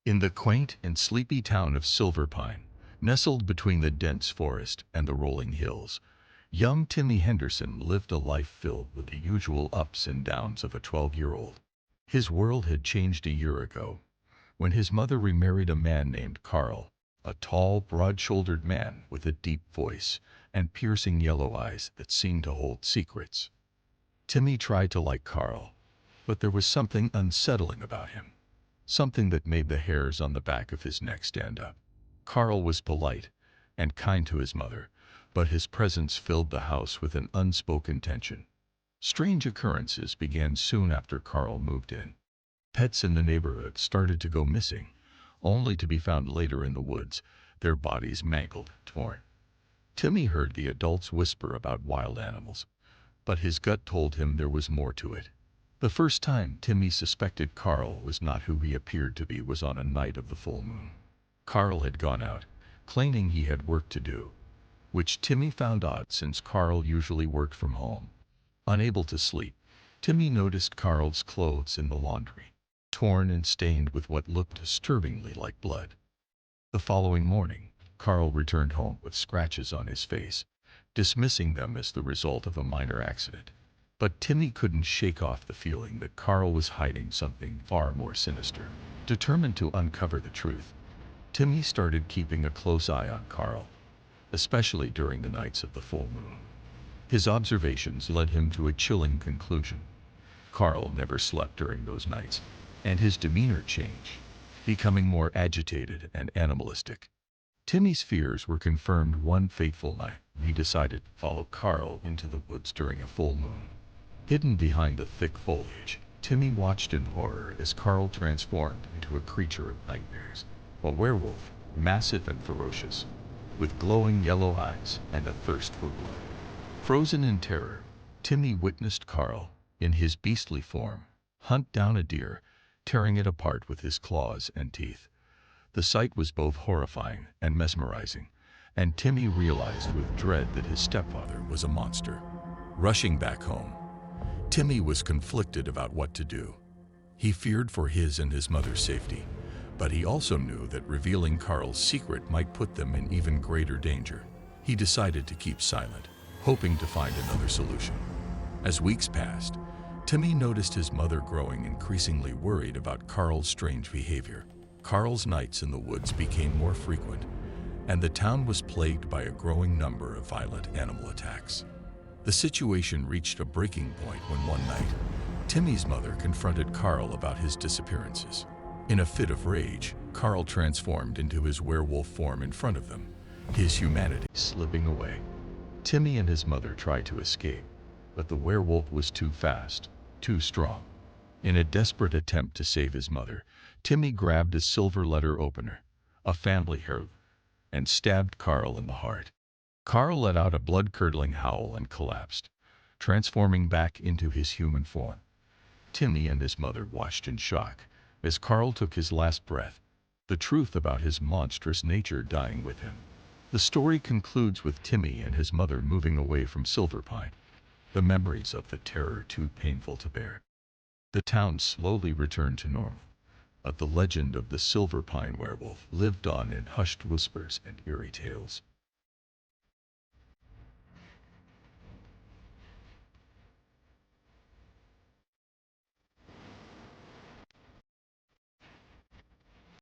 In the quaint and sleepy town of Silverpine, nestled between the dense forest and the rolling hills, young Timmy Henderson lived a life filled with the usual ups and downs of a 12-year-old. His world had changed a year ago, when his mother remarried a man named Carl, a tall, broad-shouldered man with a deep voice and piercing yellow eyes that seemed to hold secrets. Timmy tried to like Carl, but there was something unsettling about him. Something that made the hairs on the back of his neck stand up. Carl was polite and kind to his mother, but his presence filled the house with an unspoken tension. Strange occurrences began soon after Carl moved in. Pets in the neighborhood started to go missing, only to be found later in the woods, their bodies mangled, torn. Timmy heard the adults whisper about wild animals, but his gut told him there was more to it. The first time Timmy suspected Carl was not who he appeared to be was on a night of the full moon. Carl had gone out, claiming he had work to do, which Timmy found odd since Carl usually worked from home. Unable to sleep, Timmy noticed Carl's clothes in the laundry, torn and stained with what looked disturbingly like blood. The following morning, Carl returned home with scratches on his face, dismissing them as the result of a minor accident. But Timmy couldn't shake off the feeling that Carl was hiding something far more sinister. Determined to uncover the truth, Timmy started keeping a close eye on Carl, especially during the nights of the full moon. His observations led him to a chilling conclusion. Carl never slept during those nights, and his demeanor changed, becoming more agitated and animalistic. Timmy's fears were confirmed one fateful night. He decided to follow Carl into the woods during a full moon. Hidden behind the thick foliage, Timmy watched in horror as Carl transformed into a creature of nightmares. A werewolf, massive and ferocious, with glowing yellow eyes and a thirst for blood. Frozen in terror, Timmy witnessed Carl, in his beastly form, hunt down a deer, tearing it apart with his claws and teeth. The sight was both horrifying and mesmerizing, and Timmy realized with dread that his stepfather was a monster. Rushing back home, Timmy was conflicted about what to do. He feared for his and his mother's safety, but he also knew that revealing Carl's secret might put them in even greater danger. He decided to keep silent, hoping to find another solution. As weeks passed, Timmy noticed his mother growing increasingly worried about Carl's strange behavior. Carl's nights in the woods became more frequent, and the town was plagued by a growing number of violent animal attacks. The situation reached a breaking point when one night, Timmy's mother confronted Carl about his disappearances. In a fit of rage, Carl transformed into his werewolf form in front of them, his humanity slipping away. Timmy and his mother tried to escape, but the werewolf was too fast, too strong. In a desperate attempt to save his mother, Timmy grabbed a silver letter opener, a family heirloom, and stabbed Carl in the heart. Carl let out a blood-curdling howl and collapsed, transforming back into his human form. Timmy and his mother watched in shock as Carl took his last breath, the truth about his monstrous nature dying with him. The story concludes with Timmy and his mother moving away from Silverpine, the memories of the terror too painful to bear. The town slowly returned to normal, but the legend of the Silverpine Werewolf lived on in hushed whispers and eerie tales.